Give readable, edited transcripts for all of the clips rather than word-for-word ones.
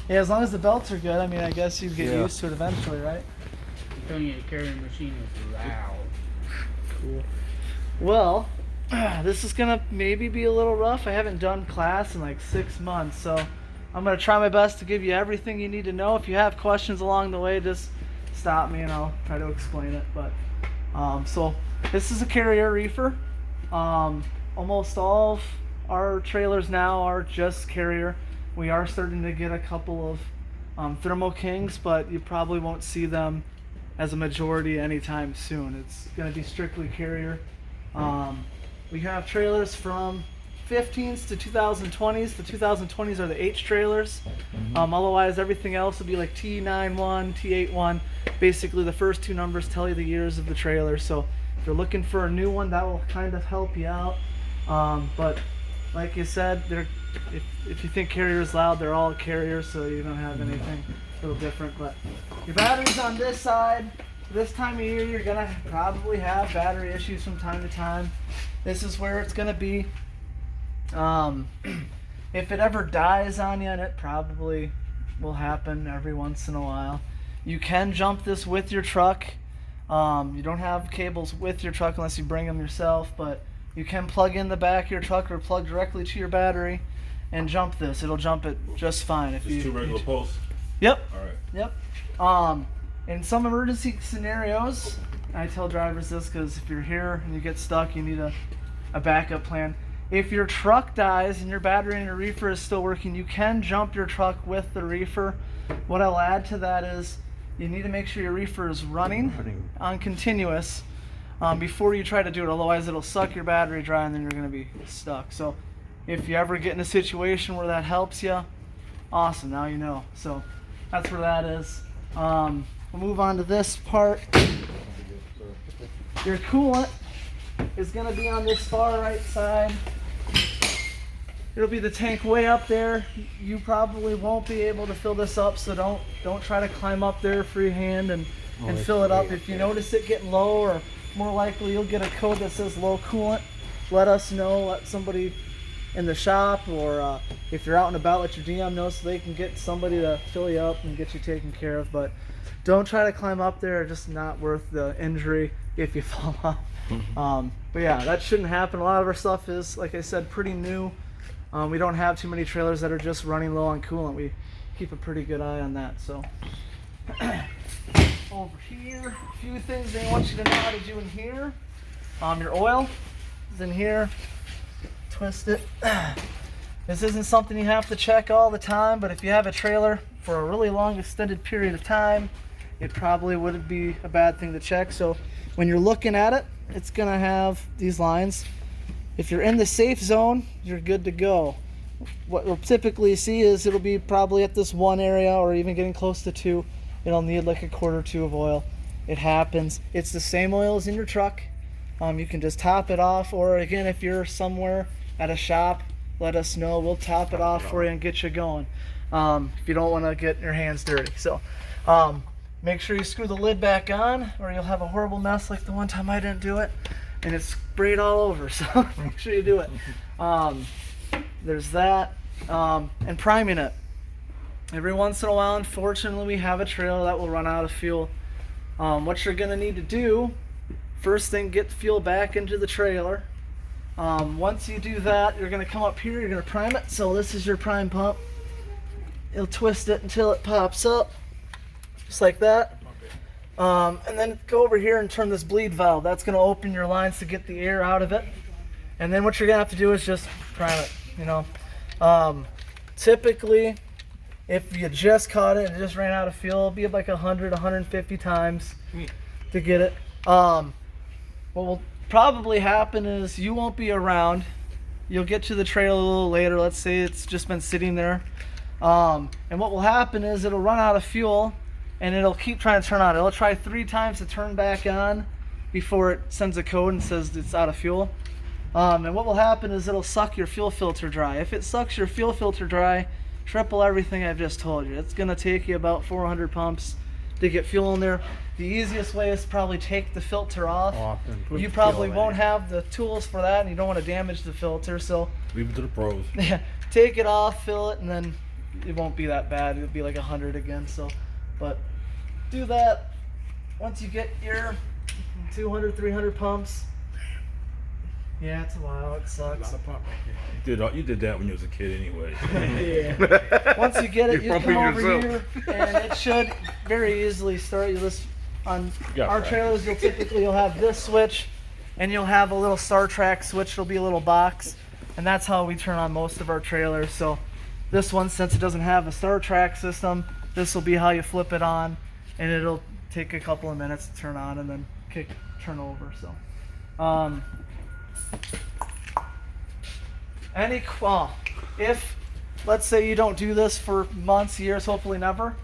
Yeah, as long as the belts are good, I mean, I guess you'd get used to it eventually, right? I'm telling you, the carrying machine is loud. Cool. Well, this is gonna maybe be a little rough. I haven't done class in like 6 months, so I'm gonna try my best to give you everything you need to know. If you have questions along the way, just stop me and I'll try to explain it. But so this is a carrier reefer. Almost all of our trailers now are just carrier. We are starting to get a couple of Thermo Kings, but you probably won't see them as a majority anytime soon. It's going to be strictly carrier. We have trailers from 15s to 2020s. The 2020s are the H trailers. Otherwise, everything else will be like T91, T81. Basically, the first two numbers tell you the years of the trailer. So if you're looking for a new one, that will kind of help you out. But like you said, if you think carrier is loud, they're all carriers, so you don't have anything a little different. But your battery's on this side. This time of year, you're gonna probably have battery issues from time to time. This is where it's gonna be. If it ever dies on you, and it probably will happen every once in a while, you can jump this with your truck. You don't have cables with your truck unless you bring them yourself, but you can plug in the back of your truck or plug directly to your battery and jump this. It'll jump it just fine. If Just 2 regular posts? Yep. Alright. Yep. In some emergency scenarios, I tell drivers this because if you're here and you get stuck, you need a backup plan. If your truck dies and your battery and your reefer is still working, you can jump your truck with the reefer. What I'll add to that is you need to make sure your reefer is running on continuous before you try to do it. Otherwise, it'll suck your battery dry and then you're going to be stuck. So if you ever get in a situation where that helps you, awesome, now you know. So that's where that is. We'll move on to this part. Your coolant is going to be on this far right side. It'll be the tank way up there. You probably won't be able to fill this up, so don't try to climb up there freehand and fill it up. If you notice it getting low, or more likely you'll get a code that says low coolant, let us know. Let somebody in the shop, or if you're out and about, let your DM know so they can get somebody to fill you up and get you taken care of. But don't try to climb up there. Just not worth the injury if you fall off. But yeah, that shouldn't happen. A lot of our stuff is, like I said, pretty new. We don't have too many trailers that are just running low on coolant. We keep a pretty good eye on that. So over here, a few things they want you to know how to do in here. Your oil is in here. Twist it. This isn't something you have to check all the time, but if you have a trailer for a really long extended period of time, it probably wouldn't be a bad thing to check. So when you're looking at it, it's gonna have these lines. If you're in the safe zone, you're good to go. What we'll typically see is it'll be probably at this one area or even getting close to 2. It'll need like a quarter or 2 of oil. It happens. It's the same oil as in your truck. You can just top it off, or again, if you're somewhere at a shop, let us know. We'll top it off for you and get you going. If you don't want to get your hands dirty. So make sure you screw the lid back on, or you'll have a horrible mess like the one time I didn't do it and it's sprayed all over. So make sure you do it. There's that. And priming it. Every once in a while, unfortunately, we have a trailer that will run out of fuel. What you're going to need to do, first thing, get fuel back into the trailer. Once you do that, you're going to come up here, you're going to prime it. So this is your prime pump. You'll twist it until it pops up, just like that. And then go over here and turn this bleed valve. That's going to open your lines to get the air out of it. And then what you're going to have to do is just prime it, you know. Typically, if you just caught it and just ran out of fuel, it'll be like 100, 150 times to get it. What will probably happen is you won't be around. You'll get to the trailer a little later. Let's say it's just been sitting there. And what will happen is it'll run out of fuel and it'll keep trying to turn on. It'll try 3 times to turn back on before it sends a code and says it's out of fuel. And what will happen is it'll suck your fuel filter dry. If it sucks your fuel filter dry, triple everything I've just told you. It's going to take you about 400 pumps to get fuel in there. The easiest way is to probably take the filter off. You probably won't have the tools for that, and you don't want to damage the filter, so leave it to the pros. Yeah, take it off, fill it, and then it won't be that bad. It'll be like 100 again. So, but do that once you get your 200, 300 pumps. Yeah, it's a while. It sucks. You did that when you was a kid anyway. Yeah. Once you get it, you You're come pumping over yourself. here, and it should very easily start. You just on Yeah, our right. trailers, you'll have this switch, and you'll have a little Star Trek switch. It'll be a little box, and that's how we turn on most of our trailers. So this one, since it doesn't have a Star Trek system, this will be how you flip it on, and it'll take a couple of minutes to turn on and then turn over. So. If let's say you don't do this for months, years, hopefully never,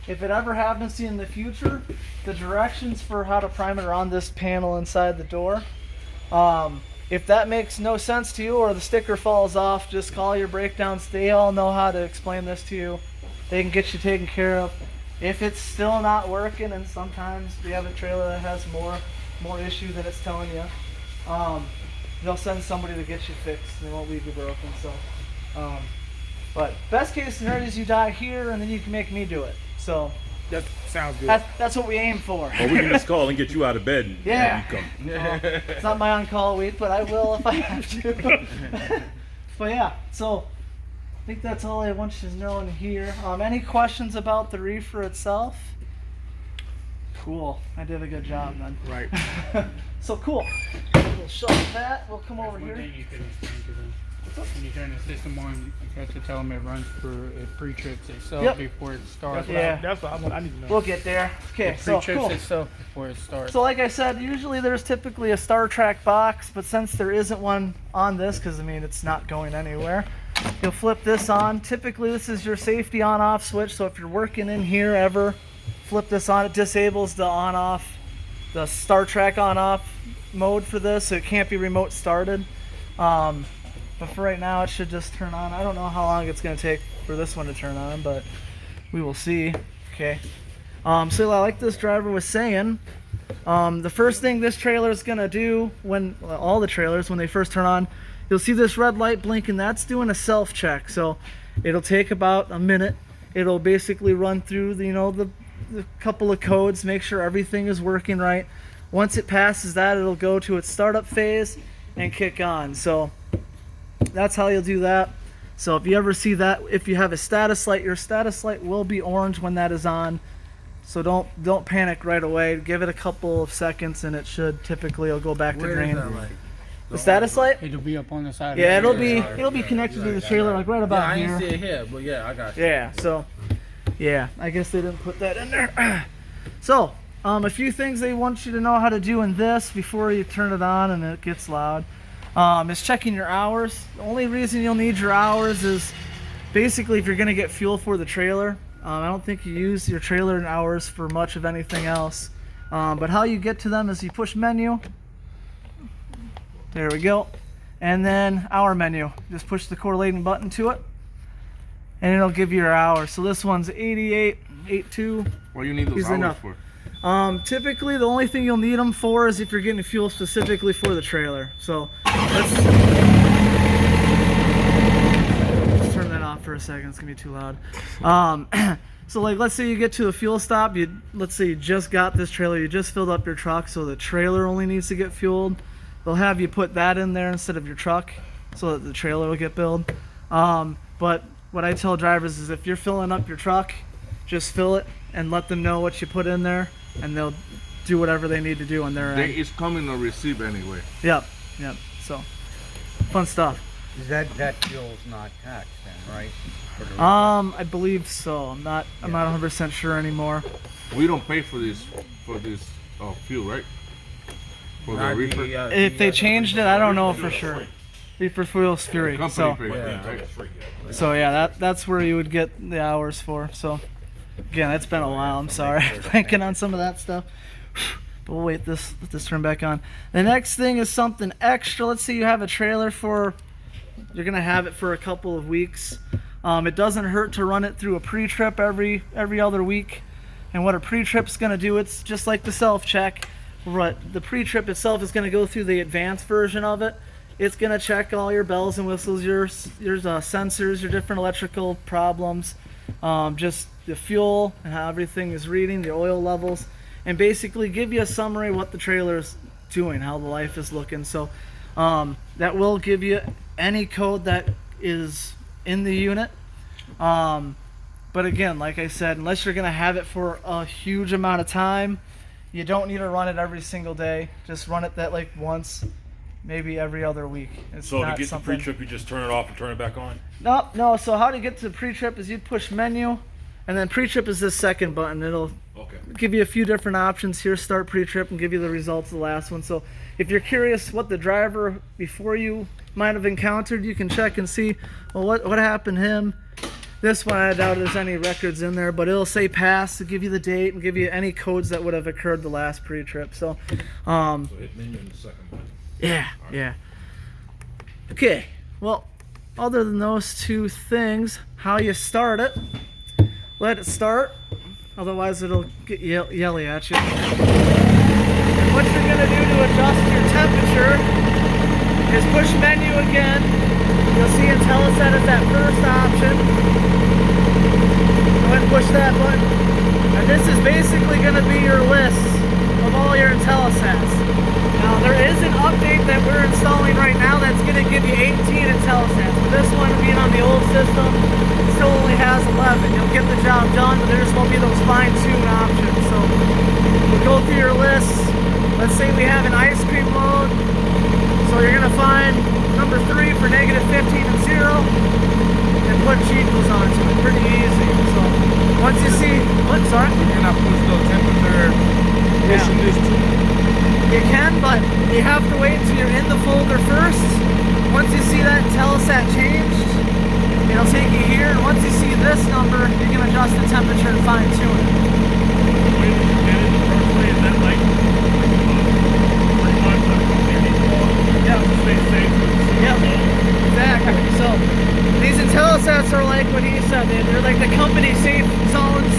if it ever happens to you in the future, the directions for how to prime it are on this panel inside the door. If that makes no sense to you or the sticker falls off, just call your breakdowns. They all know how to explain this to you. They can get you taken care of. If it's still not working, and sometimes we have a trailer that has more issue than it's telling you, they'll send somebody to get you fixed. They won't leave you broken. So, but best case scenario is you die here, and then you can make me do it. So That sounds good. that's what we aim for. Or we can just call and get you out of bed and Yeah. have you come. It's not my on-call week, but I will if I have to. But yeah, so I think that's all I want you to know in here. Any questions about the reefer itself? Cool. I did a good job then. Right. So cool. We'll shut that. We'll come over One here. thing you could explain to them. When you turn the system on, you have to tell them it runs it pre-trips itself Yep. before it starts. That's what I need to know. We'll get there. Okay, It so pre-trips cool. itself before it starts. So like I said, usually there's typically a Star Trek box, but since there isn't one on this, because I mean it's not going anywhere, you'll flip this on. Typically this is your safety on-off switch, so if you're working in here ever, flip this on. It disables the on-off, the Star Trek on-off mode for this, so it can't be remote started. But for right now, it should just turn on. I don't know how long it's going to take for this one to turn on, but we will see. Okay. So like this driver was saying, the first thing this trailer is going to do all the trailers, when they first turn on, you'll see this red light blinking. That's doing a self-check. So it'll take about a minute. It'll basically run through the couple of codes, make sure everything is working right. Once it passes that, it'll go to its startup phase and kick on. So that's how you'll do that. So if you ever see that, if you have a status light, your status light will be orange when that is on. So don't panic right away. Give it a couple of seconds, and it should it'll go back to green. The status light? It'll be up on the side. Yeah, of the it'll be connected to the trailer, like right about I here. ain't see it here, but yeah, I got you. Yeah, so, yeah, I guess they didn't put that in there. So, a few things they want you to know how to do in this before you turn it on and it gets loud is checking your hours. The only reason you'll need your hours is basically if you're going to get fuel for the trailer. I don't think you use your trailer in hours for much of anything else. But how you get to them is you push menu. There we go. And then hour menu. Just push the correlating button to it, and it'll give you your hours. So this one's 88.82. What do you need those Is hours enough. for? Typically, the only thing you'll need them for is if you're getting fuel specifically for the trailer. So let's turn that off for a second. It's gonna be too loud. So like, let's say you get to a fuel stop. Let's say you just got this trailer. You just filled up your truck, so the trailer only needs to get fueled. They'll have you put that in there instead of your truck, so that the trailer will get filled. But what I tell drivers is if you're filling up your truck, just fill it and let them know what you put in there, and they'll do whatever they need to do on their end. It's coming to receive anyway. Yep. So, fun stuff. That fuel's not taxed then, right? For the- I believe so. I'm not 100% sure anymore. We don't pay for this fuel, right? For the Not reefer. If they changed it, I don't know for sure. Reefer fuel's free. Company So, pays that, right? so yeah, that's where you would get the hours for. So, again, it's been a while. I'm sorry, thinking on some of that stuff. But we'll let this turn back on. The next thing is something extra. Let's say you have a trailer you're gonna have it for a couple of weeks. It doesn't hurt to run it through a pre-trip every other week. And what a pre-trip's gonna do, it's just like the self-check. The pre-trip itself is gonna go through the advanced version of it, it's gonna check all your bells and whistles, your sensors, your different electrical problems, just the fuel and how everything is reading, the oil levels, and basically give you a summary of what the trailer is doing, how the life is looking. So that will give you any code that is in the unit. But again, like I said, unless you're gonna have it for a huge amount of time, you don't need to run it every single day. Just run it that like once, maybe every other week. It's So to not get the something. pre-trip, you just turn it off and turn it back on? No. So how to get to pre-trip is you push menu, and then pre-trip is this second button. It'll Okay. give you a few different options here. Start pre-trip and give you the results of the last one. So if you're curious what the driver before you might have encountered, you can check and see, well, what happened to him. This one, I doubt there's any records in there, but it'll say pass to give you the date and give you any codes that would have occurred the last pre-trip. So, So hit menu in the second one. yeah. Okay, well, other than those two things, how you start it, let it start, otherwise it'll get yelly at you. And what you're gonna do to adjust your temperature is push menu again. You'll see IntelliSat is that first option. Go ahead and push that button. And this is basically going to be your list of all your IntelliSats. Now there is an update that we're installing right now that's going to give you 18 IntelliSats. But this one being on the old system, still only has 11. You'll get the job done, but there just won't be those fine-tune options. So we'll go through your list. Let's say we have an ice cream mode. So you're going to find number 3 for -15 and 0. And put equals onto it. Pretty easy. So once you see, sorry? You're not push the temperature. Pushing this too. You can, but you have to wait until you're in the folder first. Once you see that IntelliSat changed, it'll take you here. And once you see this number, you can adjust the temperature and fine tune it. Wait, you get it the first way, is that like pretty much like maybe Yeah. to stay safe with the Yep. Exactly. So these IntelliSats are like what he said. They're like the company safe zones.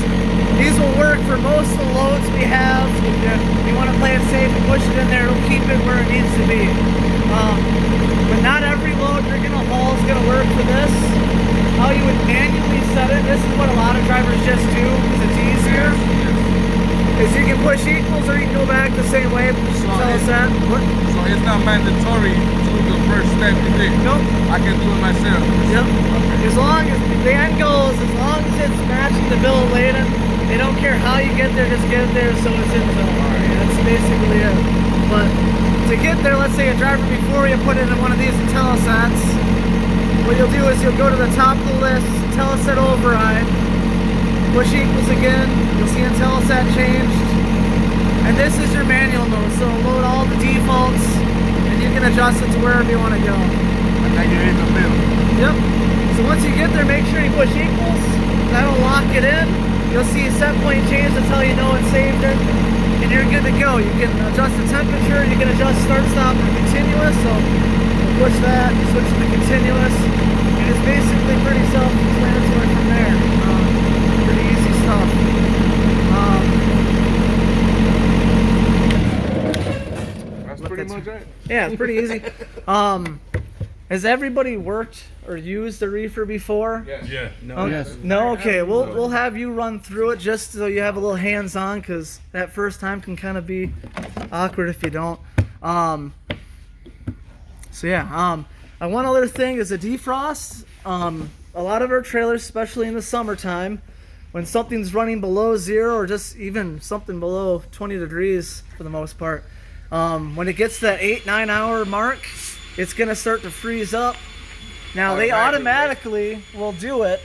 These will work for most of the loads we have. If you want to play it safe and push it in there, it'll keep it where it needs to be. But not every load you're going to haul is going to work for this. How you would manually set it, this is what a lot of drivers just do because it's easier. Is you can push equals or you can go back the same way. IntelliSat. So it's not mandatory to the first step you did. Nope. I can do it myself. Yep. As long as the end goal is, as long as it's matching the bill of lading, they don't care how you get there, just get there so it's in zone. That's basically it. But to get there, let's say a driver before you put it in one of these IntelliSats, what you'll do is you'll go to the top of the list, IntelliSat override, push equals again, you'll see IntelliSat changed, and this is your manual mode, so it'll load all the defaults, and you can adjust it to wherever you want to go. And then you're in the middle. Yep. So once you get there, make sure you push equals. That'll lock it in. You'll see a set point change. That's how you know it's saved it. And you're good to go. You can adjust the temperature. You can adjust start, stop, and continuous. So we'll push that, switch to continuous. And it's basically pretty self-explanatory from there. Pretty easy stuff. That's pretty much it. Yeah, it's pretty easy. Has everybody worked or used the reefer before? Yes. Yeah. Oh, Yes. No, okay. We'll have you run through it just so you have a little hands-on, because that first time can kind of be awkward if you don't. So yeah. One other thing is a defrost. A lot of our trailers, especially in the summertime, when something's running below 0 or just even something below 20 degrees for the most part, when it gets to that 8-9 hour mark, it's gonna start to freeze up. Now they automatically will do it,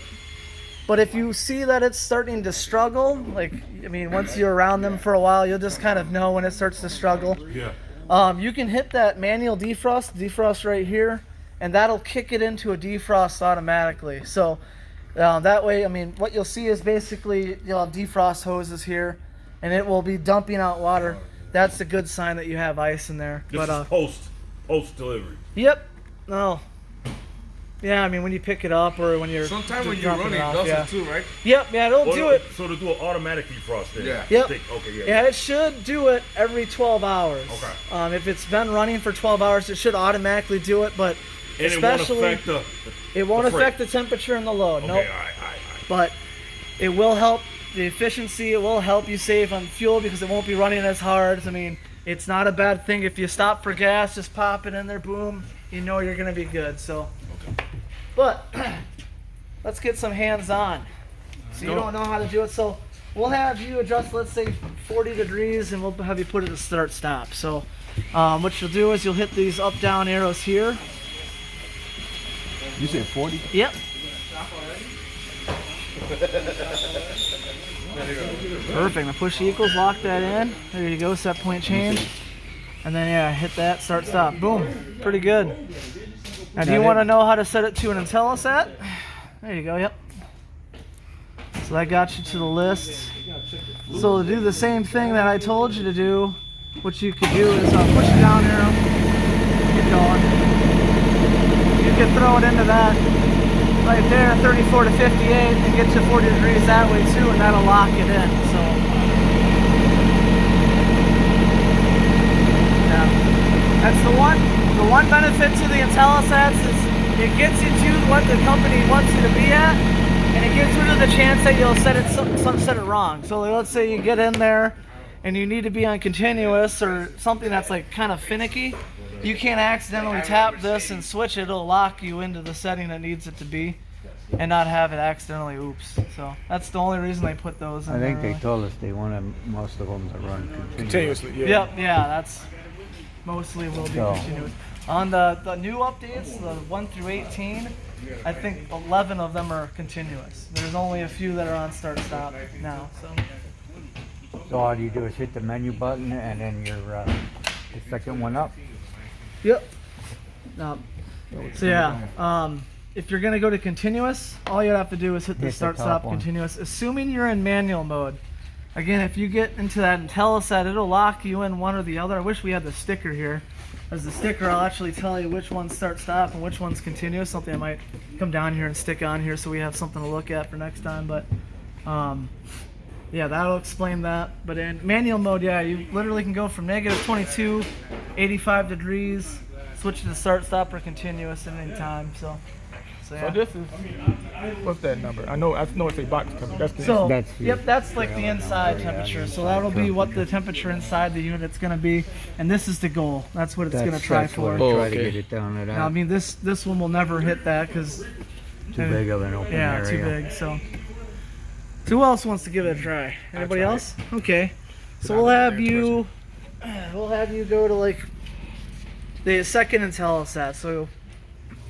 but if you see that it's starting to struggle, like, I mean, once you're around them for a while, you'll just kind of know when it starts to struggle. Yeah. You can hit that manual defrost right here, and that'll kick it into a defrost automatically. So that way, I mean, what you'll see is basically you'll have defrost hoses here, and it will be dumping out water. That's a good sign that you have ice in there. This is post delivery. Yep. No. Yeah, I mean when you pick it up or when you're Sometimes when you're dropping running, it it off, does yeah. it too, right? Yep, yeah, it'll do it. So to do an automatic defrost then? Yeah. Yep. Okay, yeah. Yeah, it should do it every 12 hours. Okay. If it's been running for 12 hours, it should automatically do it, but And especially it won't affect the temperature and the load. Okay, Nope. all right. But it will help the efficiency. It will help you save on fuel because it won't be running as hard. I mean, it's not a bad thing. If you stop for gas, just pop it in there, boom, you know you're gonna be good. So, but let's get some hands-on. So you don't know how to do it. So we'll have you adjust, let's say 40 degrees, and we'll have you put it at start-stop. So what you'll do is you'll hit these up-down arrows here. You said 40? Yep. Perfect. Now push equals, lock that in. There you go, set point change. And then yeah, hit that, start stop. Boom. Pretty good. Now do you want to know how to set it to an IntelliSat? There you go, yep. So that got you to the list. So to do the same thing that I told you to do, what you could do is push it down arrow, keep going. You can throw it into that right there, 34 to 58, and get you 40 degrees that way too, and that'll lock it in. So, yeah, that's the one benefit to the IntelliSats is it gets you to what the company wants you to be at, and it gets rid of the chance that you'll set it wrong. So let's say you get in there and you need to be on continuous or something that's like kind of finicky. You can't accidentally tap this and switch it. It'll lock you into the setting that needs it to be and not have it accidentally oops. So that's the only reason they put those in I think there, they really. told us they wanted most of them to run Continuously, yeah. Yep, yeah, that's mostly will be So- continuous. On the new updates, the 1 through 18, I think 11 of them are continuous. There's only a few that are on start-stop now. So all you do is hit the menu button and then your the second one up. Yep. So yeah, if you're gonna go to continuous, all you have to do is hit the Hit the start top stop one. continuous. Assuming you're in manual mode. Again, if you get into that IntelliSat, it'll lock you in one or the other. I wish we had the sticker here. As the sticker, I'll actually tell you which one's start stop and which one's continuous. Something I might come down here and stick on here so we have something to look at for next time. But yeah, that'll explain that. But in manual mode, yeah, you literally can go from negative 22, 85 degrees, switch to start, stop, or continuous at any time. So yeah. So this is, what's that number? I know it's a box cover. That's the So, That's your yep, that's like the trailer inside number, yeah, temperature. the So inside that'll be what temperature. the temperature inside the unit's going to be. And this is the goal. That's what it's going to try That's for. what I try okay. to get it down to that. Now, I mean, this one will never hit that because, Too big of an open yeah, area. too big. So who else wants to give it a try? Anybody try else? Okay. So we'll have you go to like the second IntelliSat. So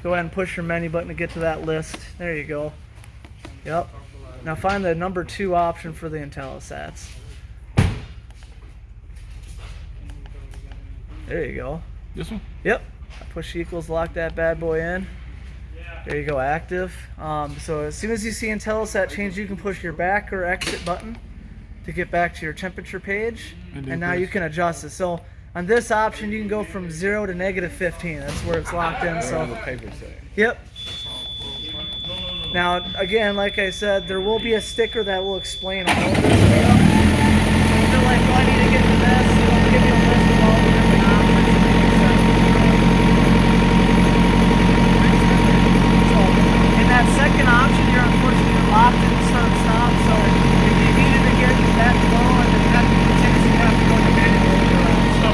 go ahead and push your menu button to get to that list. There you go. Yep. Now find the number 2 option for the IntelliSats. There you go. This one? Yep. Push equals, lock that bad boy in. There you go, active. So as soon as you see IntelliSat change, you can push your back or exit button to get back to your temperature page. And then And now press- you can adjust it. So on this option, you can go from 0 to negative 15. That's where it's locked in. So yep. Now, again, like I said, there will be a sticker that will explain all of this. So if you're like, oh, I need to get to this, it'll give you a list of all the different options. So, in that second option, you're unfortunately locked in the start stop. So, if you needed to get that low and then have to continue, you have to go to manual override. So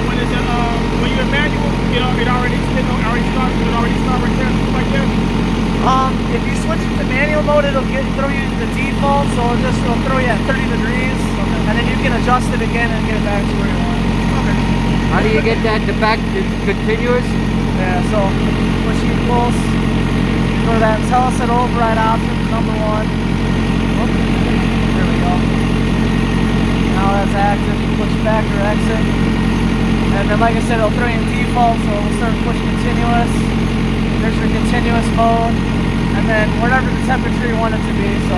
when it's when you're manual, it already starts right there, like that. If you switch it to manual mode, it'll throw you to the default, so it'll throw you at 30 degrees, and then you can adjust it again and get it back to where you want. How do you get that to back to continuous? Yeah, so push equals, go to that IntelliSat override option, number 1. Oh, there we go. Now that's active, you push back or exit. And then like I said, it'll throw you in default, so we'll start push continuous. There's your continuous mode. And then whatever the temperature you want it to be, so